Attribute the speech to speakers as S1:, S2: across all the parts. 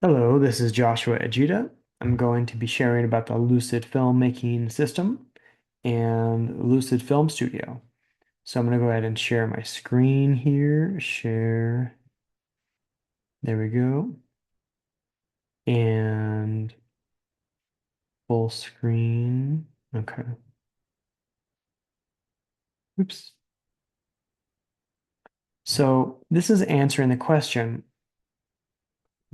S1: Hello, this is Joshua Ajita. I'm going to be sharing about the Lucid Filmmaking system and Lucid Film Studio. So I'm going to go ahead and share my screen here. Share. There we go. And full screen. Okay. Oops. So this is answering the question,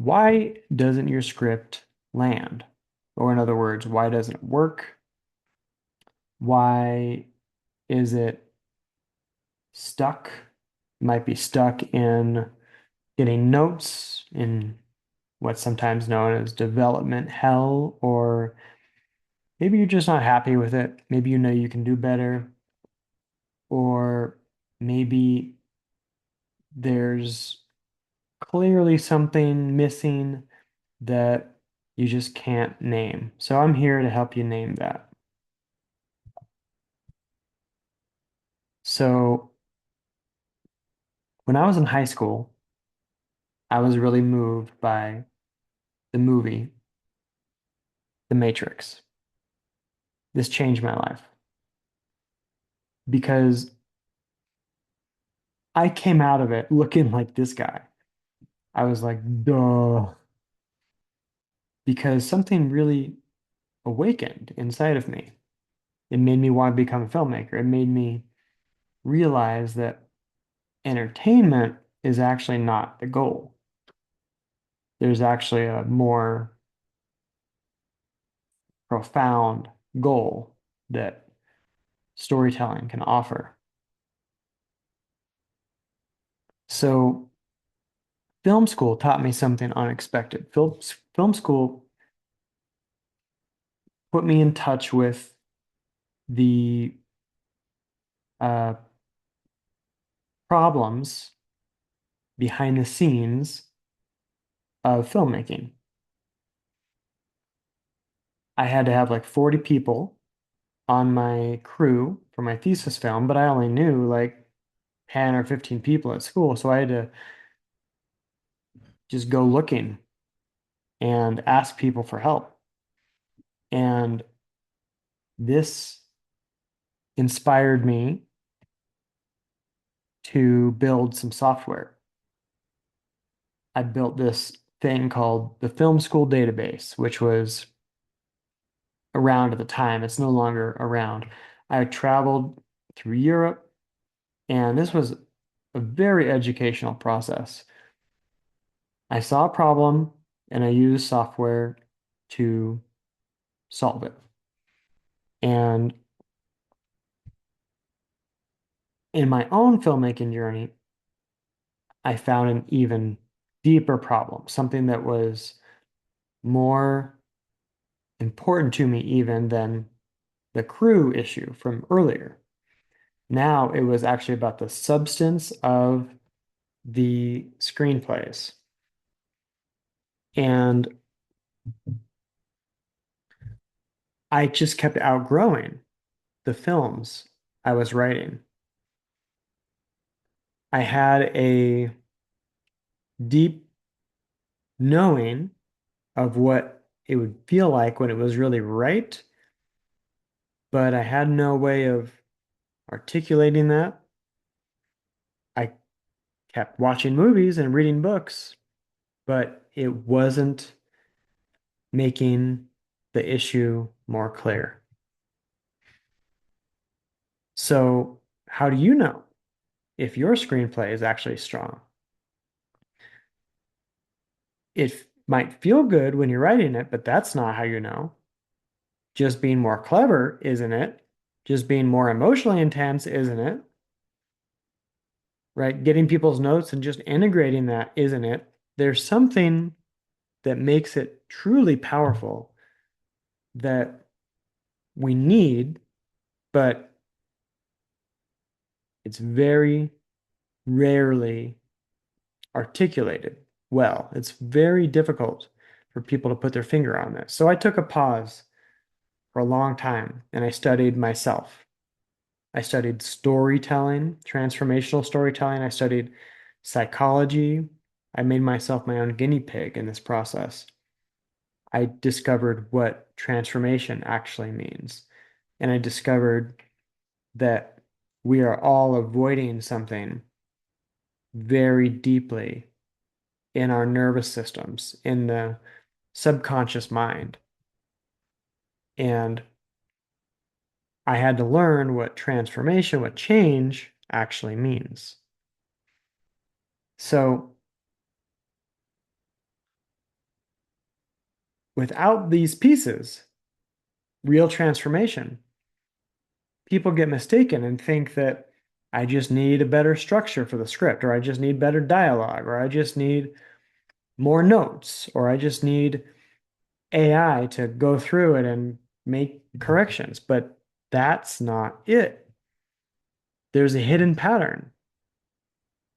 S1: why doesn't your script land? Or in other words, why doesn't it work? Why is it stuck? Might be stuck in getting notes in what's sometimes known as development hell, or maybe you're just not happy with it. Maybe you know you can do better, or maybe there's clearly something missing that you just can't name. So I'm here to help you name that. So when I was in high school, I was really moved by the movie The Matrix. This changed my life because I came out of it looking like this guy. I was like, duh, because something really awakened inside of me. It made me want to become a filmmaker. It made me realize that entertainment is actually not the goal. There's actually a more profound goal that storytelling can offer. So, film school taught me something unexpected. Film school put me in touch with the uh, problems behind the scenes of filmmaking. I had to have like 40 people on my crew for my thesis film, but I only knew like 10 or 15 people at school. So I had to just go looking and ask people for help. And this inspired me to build some software. I built this thing called the Film School Database, which was around at the time. It's no longer around. I traveled through Europe, and this was a very educational process. I saw a problem and I used software to solve it. And in my own filmmaking journey, I found an even deeper problem, something that was more important to me even than the crew issue from earlier. Now it was actually about the substance of the screenplays. And I just kept outgrowing the films I was writing. I had a deep knowing of what it would feel like when it was really right, but I had no way of articulating that. I kept watching movies and reading books, but it wasn't making the issue more clear. So, how do you know if your screenplay is actually strong? It might feel good when you're writing it, but that's not how you know. Just being more clever, isn't it? Just being more emotionally intense, isn't it? Right? Getting people's notes and just integrating that, isn't it? There's something that makes it truly powerful that we need, but it's very rarely articulated well. It's very difficult for people to put their finger on this. So I took a pause for a long time and I studied myself. I studied storytelling, transformational storytelling. I studied psychology. I made myself my own guinea pig in this process. I discovered what transformation actually means. And I discovered that we are all avoiding something very deeply in our nervous systems, in the subconscious mind. And I had to learn what transformation, what change actually means. So without these pieces, real transformation, people get mistaken and think that I just need a better structure for the script, or I just need better dialogue, or I just need more notes, or I just need AI to go through it and make corrections. But that's not it. There's a hidden pattern,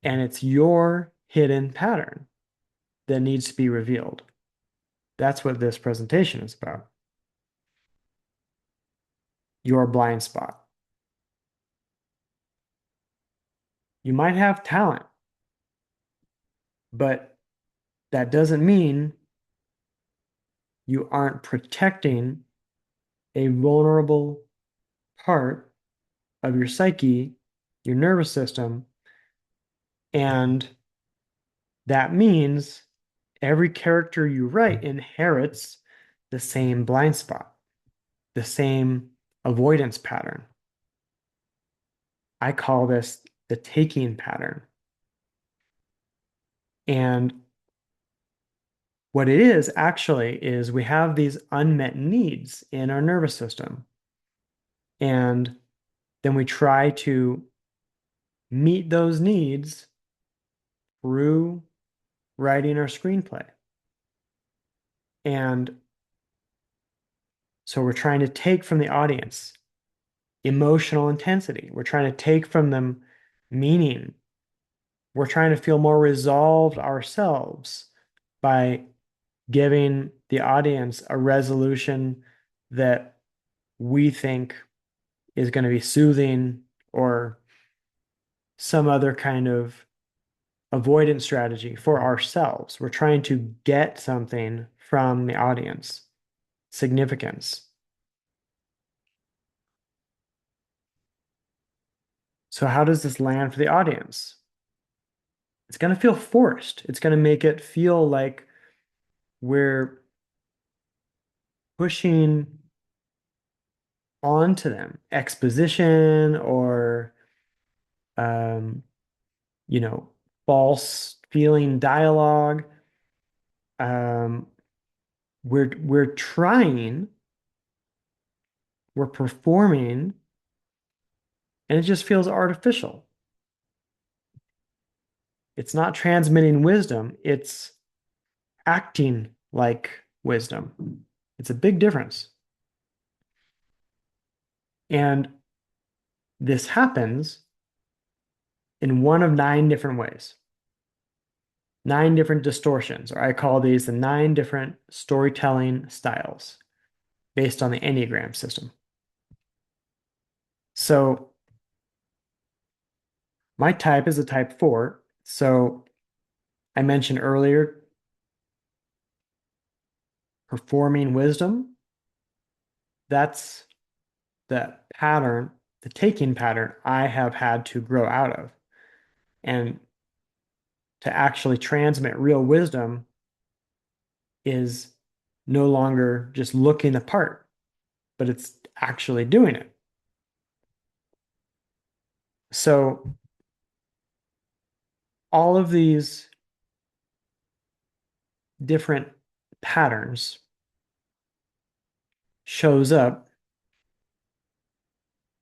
S1: and it's your hidden pattern that needs to be revealed. That's what this presentation is about. Your blind spot. You might have talent, but that doesn't mean you aren't protecting a vulnerable part of your psyche, your nervous system, and that means every character you write inherits the same blind spot, the same avoidance pattern. I call this the taking pattern. And what it is actually is we have these unmet needs in our nervous system. And then we try to meet those needs through writing our screenplay. And so we're trying to take from the audience emotional intensity. We're trying to take from them meaning. We're trying to feel more resolved ourselves by giving the audience a resolution that we think is going to be soothing or some other kind of avoidance strategy for ourselves. We're trying to get something from the audience, significance. So, how does this land for the audience? It's going to feel forced. It's going to make it feel like we're pushing onto them exposition or, um, you know, false feeling dialogue. Um, we're trying, we're performing, and it just feels artificial. It's not transmitting wisdom, it's acting like wisdom. It's a big difference. And this happens in one of nine different ways, nine different distortions, or I call these the nine different storytelling styles based on the Enneagram system. So my type is a type 4. So I mentioned earlier performing wisdom. That's the pattern, the taking pattern I have had to grow out of. And to actually transmit real wisdom is no longer just looking the part, but it's actually doing it. So all of these different patterns shows up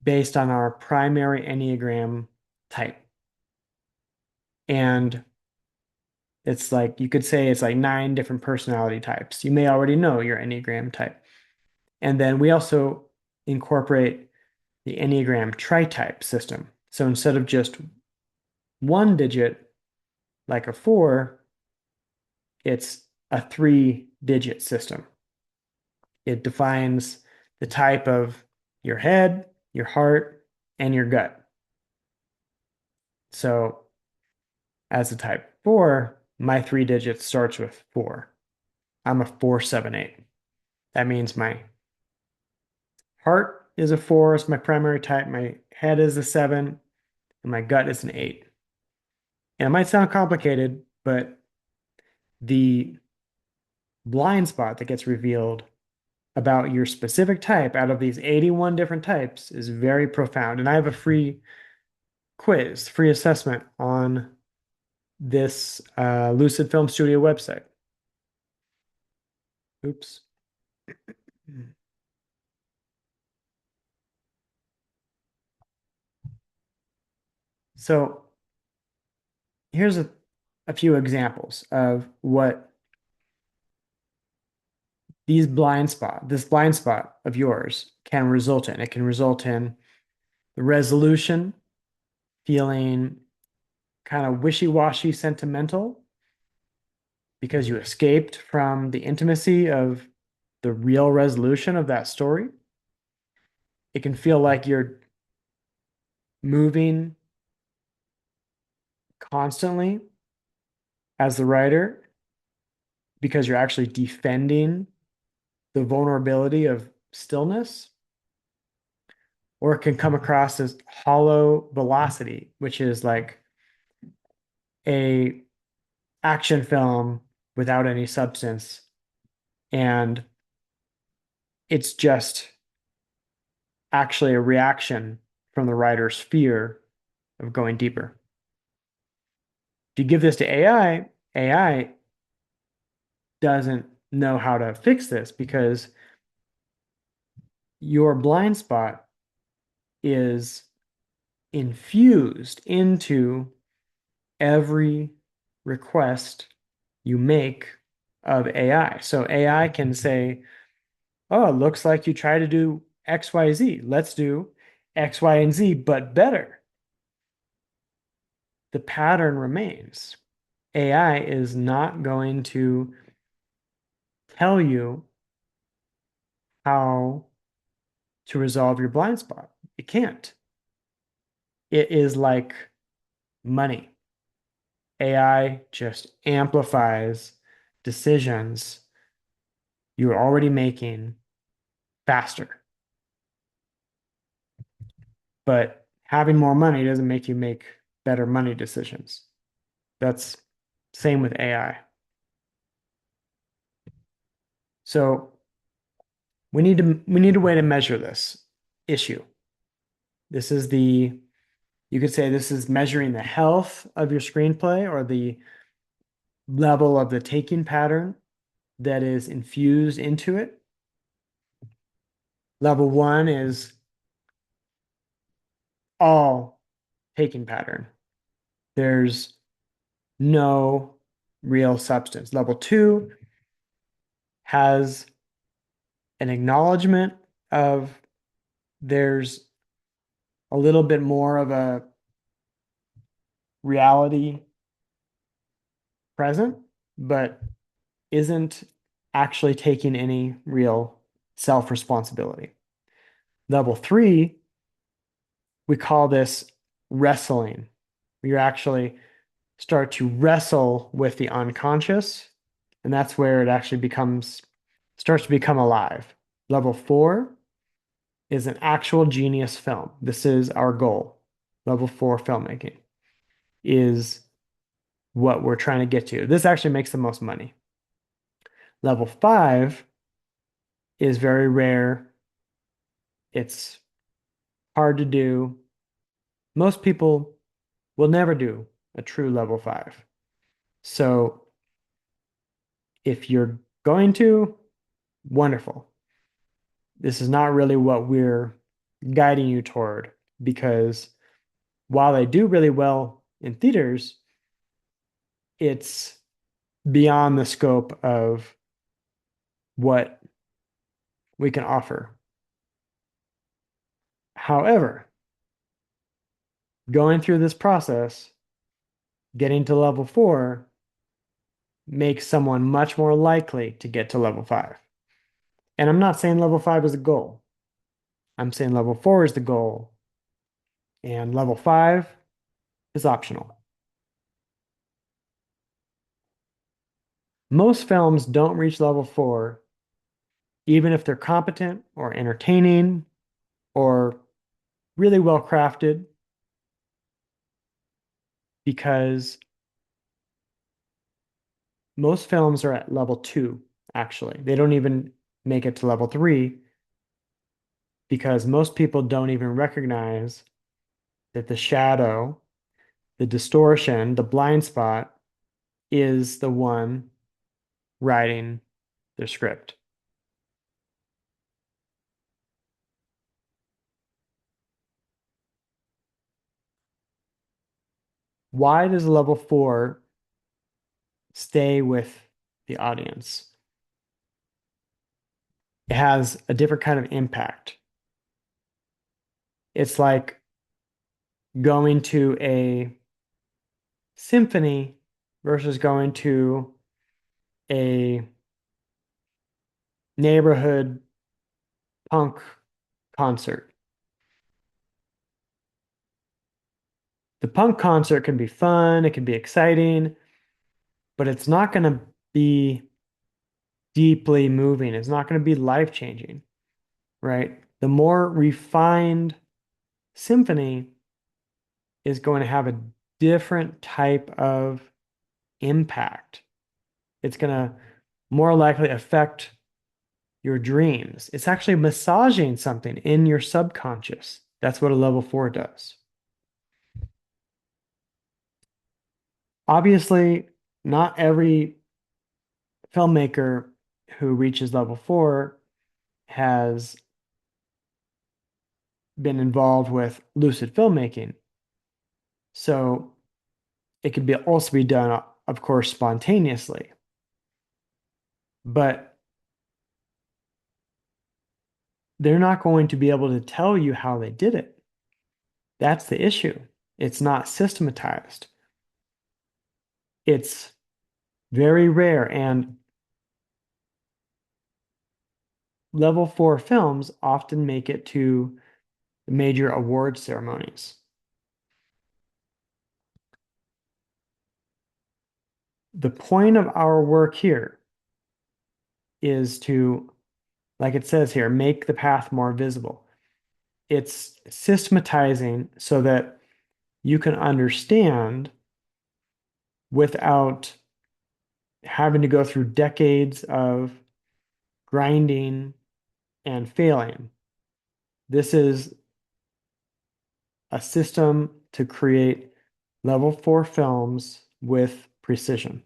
S1: based on our primary Enneagram type. And it's like, you could say it's like nine different personality types. You may already know your Enneagram type. And then we also incorporate the Enneagram tri-type system. So instead of just one digit, like a 4, it's a 3-digit system. It defines the type of your head, your heart, and your gut. So as a type 4, my 3 digits starts with 4. I'm a 478. That means my heart is a 4, it's my primary type, my head is a 7, and my gut is an 8. And it might sound complicated, but the blind spot that gets revealed about your specific type out of these 81 different types is very profound. And I have a free quiz, free assessment on this Lucid Film Studio website. Oops. So here's a few examples of what this blind spot of yours can result in. It can result in the resolution feeling kind of wishy-washy sentimental because you escaped from the intimacy of the real resolution of that story. It can feel like you're moving constantly as the writer because you're actually defending the vulnerability of stillness, or it can come across as hollow velocity, which is like a action film without any substance, and it's just actually a reaction from the writer's fear of going deeper. If you give this to AI doesn't know how to fix this because your blind spot is infused into every request you make of AI. So AI can say, oh, it looks like you try to do XYZ. Let's do X, Y, and Z, but better. The pattern remains. AI is not going to tell you how to resolve your blind spot. It can't. It is like money. AI just amplifies decisions you're already making faster. But having more money doesn't make you make better money decisions. That's same with AI. So we need a way to measure this issue. This is you could say this is measuring the health of your screenplay or the level of the taking pattern that is infused into it. Level one is all taking pattern. There's no real substance. Level two has an acknowledgement of there's a little bit more of a reality present, but isn't actually taking any real self-responsibility. Level three, we call this wrestling. You actually start to wrestle with the unconscious, and that's where it actually starts to become alive. Level four is an actual genius film. This is our goal. Level four filmmaking is what we're trying to get to. This actually makes the most money. Level five is very rare. It's hard to do. Most people will never do a true level five. So if you're going to, wonderful. This is not really what we're guiding you toward because while they do really well in theaters, it's beyond the scope of what we can offer. However, going through this process, getting to level four makes someone much more likely to get to level five. And I'm not saying level five is a goal. I'm saying level four is the goal, and level five is optional. Most films don't reach level 4, even if they're competent or entertaining or really well crafted, because most films are at level 2, actually. They don't even make it to level 3 because most people don't even recognize that the shadow, the distortion, the blind spot is the one writing their script. Why does level 4 stay with the audience? It has a different kind of impact. It's like going to a symphony versus going to a neighborhood punk concert. The punk concert can be fun, it can be exciting, but it's not going to be deeply moving. It's not going to be life-changing, right? The more refined symphony is going to have a different type of impact. It's going to more likely affect your dreams. It's actually massaging something in your subconscious. That's what a level 4 does. Obviously, not every filmmaker who reaches level 4 has been involved with lucid filmmaking. So it could be also be done, of course, spontaneously. But they're not going to be able to tell you how they did it. That's the issue. It's not systematized. It's very rare, and level 4 films often make it to major award ceremonies. The point of our work here is to, like it says here, make the path more visible. It's systematizing so that you can understand without having to go through decades of grinding and failing. This is a system to create level 4 films with precision.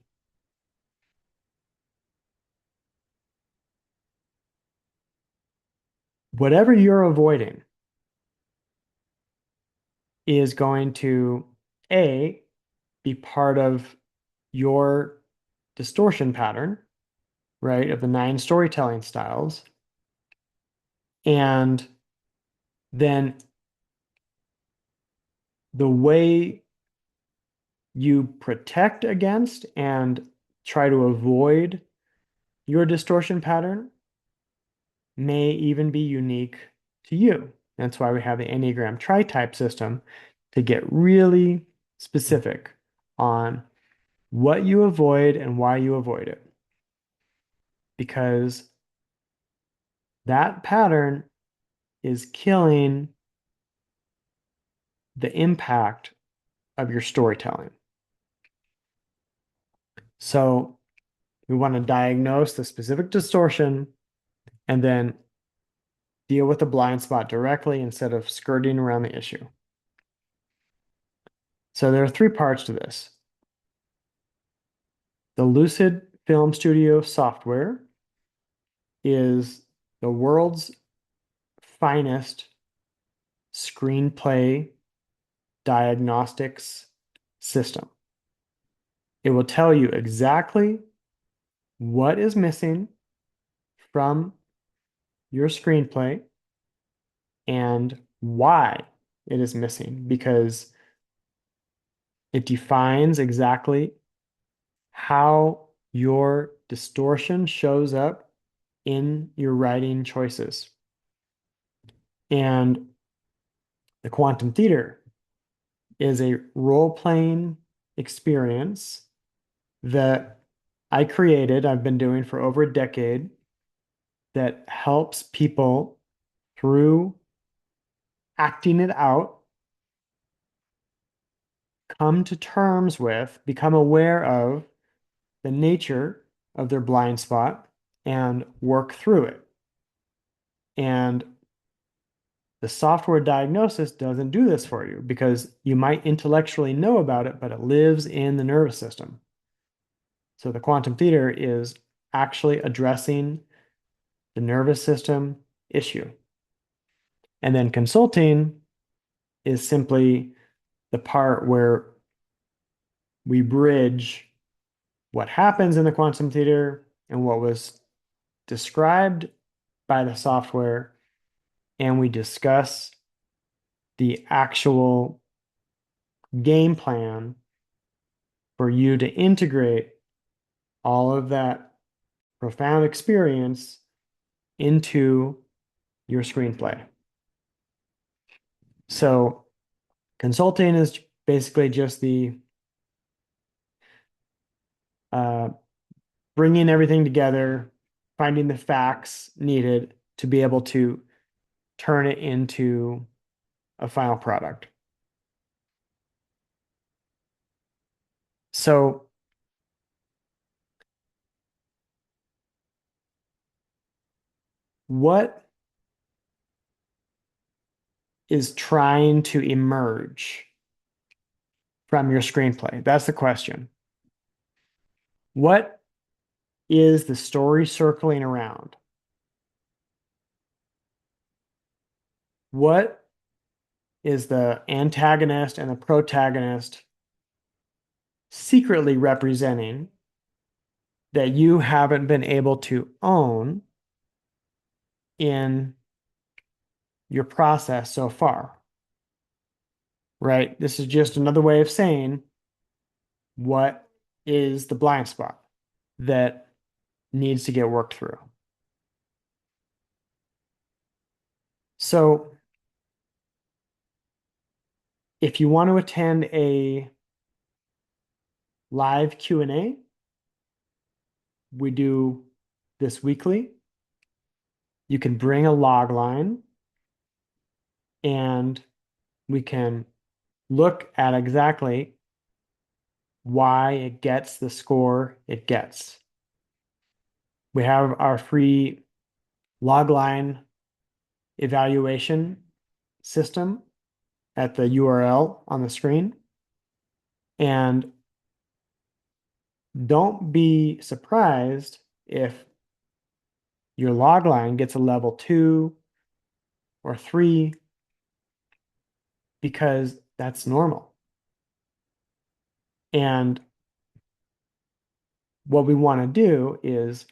S1: Whatever you're avoiding is going to A, be part of your distortion pattern, right, of the 9 storytelling styles. And then the way you protect against and try to avoid your distortion pattern may even be unique to you. That's why we have the Enneagram tri-type system to get really specific on what you avoid and why you avoid it. Because that pattern is killing the impact of your storytelling. So we want to diagnose the specific distortion and then deal with the blind spot directly instead of skirting around the issue. So there are 3 parts to this. The Lucid Film Studio software is the world's finest screenplay diagnostics system. It will tell you exactly what is missing from your screenplay and why it is missing, because it defines exactly how your distortion shows up in your writing choices. And the quantum theater is a role-playing experience that I've been doing for over a decade that helps people through acting it out, come to terms with, become aware of the nature of their blind spot and work through it. And the software diagnosis doesn't do this for you because you might intellectually know about it, but it lives in the nervous system. So the quantum theater is actually addressing the nervous system issue. And then consulting is simply the part where we bridge what happens in the quantum theater and what was described by the software, and we discuss the actual game plan for you to integrate all of that profound experience into your screenplay. So consulting is basically just the uh, bringing everything together, finding the facts needed to be able to turn it into a final product. So what is trying to emerge from your screenplay? That's the question. What is the story circling around? What is the antagonist and the protagonist secretly representing that you haven't been able to own in your process so far? Right? This is just another way of saying what is the blind spot that needs to get worked through. So if you want to attend a live Q&A, we do this weekly. You can bring a log line and we can look at exactly why it gets the score it gets. We have our free logline evaluation system at the URL on the screen. And don't be surprised if your logline gets a level 2 or 3 because that's normal. And what we want to do is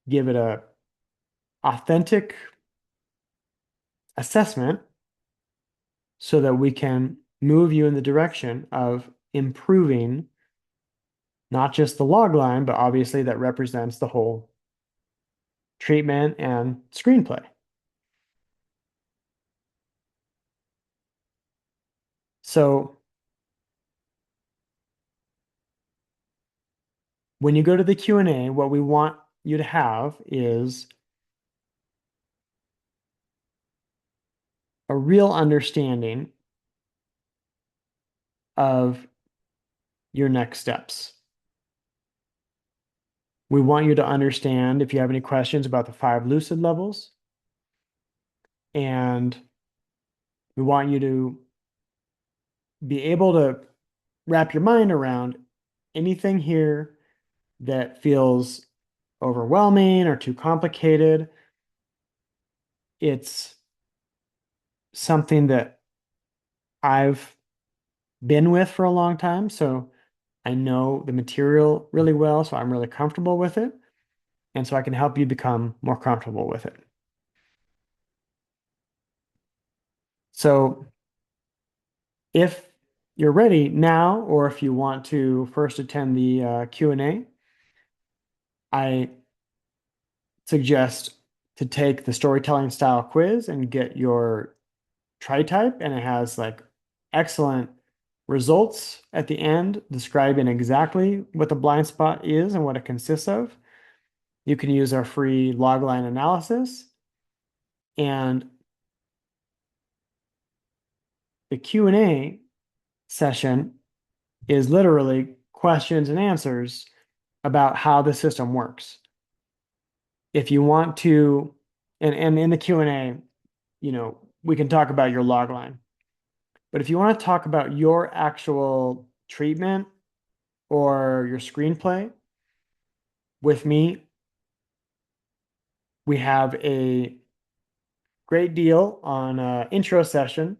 S1: give it a authentic assessment so that we can move you in the direction of improving not just the log line, but obviously that represents the whole treatment and screenplay. So when you go to the Q&A, what we want you to have is a real understanding of your next steps. We want you to understand if you have any questions about the 5 lucid levels, and we want you to be able to wrap your mind around anything here that feels overwhelming or too complicated. It's something that I've been with for a long time, so I know the material really well, so I'm really comfortable with it. And so I can help you become more comfortable with it. So if you're ready now, or if you want to first attend the Q&A, I suggest to take the storytelling style quiz and get your tri-type, and it has like excellent results at the end describing exactly what the blind spot is and what it consists of. You can use our free logline analysis, and the Q&A session is literally questions and answers about how the system works. If you want to, and in the Q&A, we can talk about your logline. But if you want to talk about your actual treatment or your screenplay with me, we have a great deal on an intro session.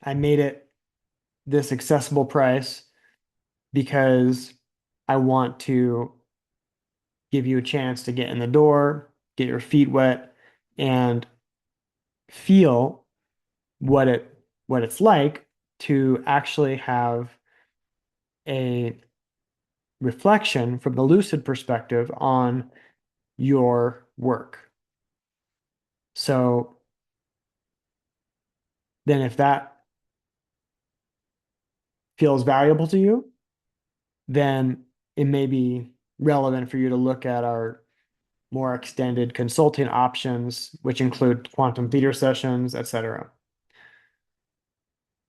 S1: I made it this accessible price because I want to give you a chance to get in the door, get your feet wet, and feel what it's like to actually have a reflection from the lucid perspective on your work. So then if that feels valuable to you, then it may be relevant for you to look at our more extended consulting options, which include quantum theater sessions, etc.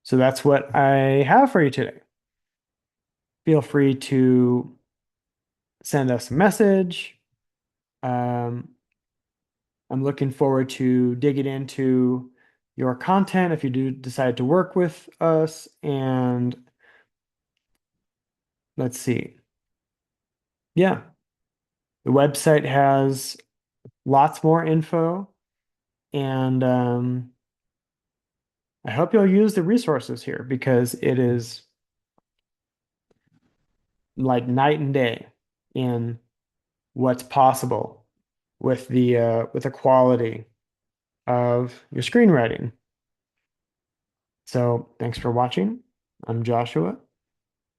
S1: So that's what I have for you today. Feel free to send us a message. Um, I'm looking forward to digging into your content if you do decide to work with us. And let's see. Yeah, the website has lots more info. And I hope you'll use the resources here because it is like night and day in what's possible with the quality of your screenwriting. So thanks for watching. I'm Joshua,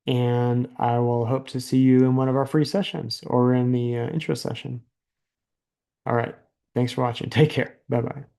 S1: and I will hope to see you in one of our free sessions or in the intro session. All right. Thanks for watching. Take care. Bye bye.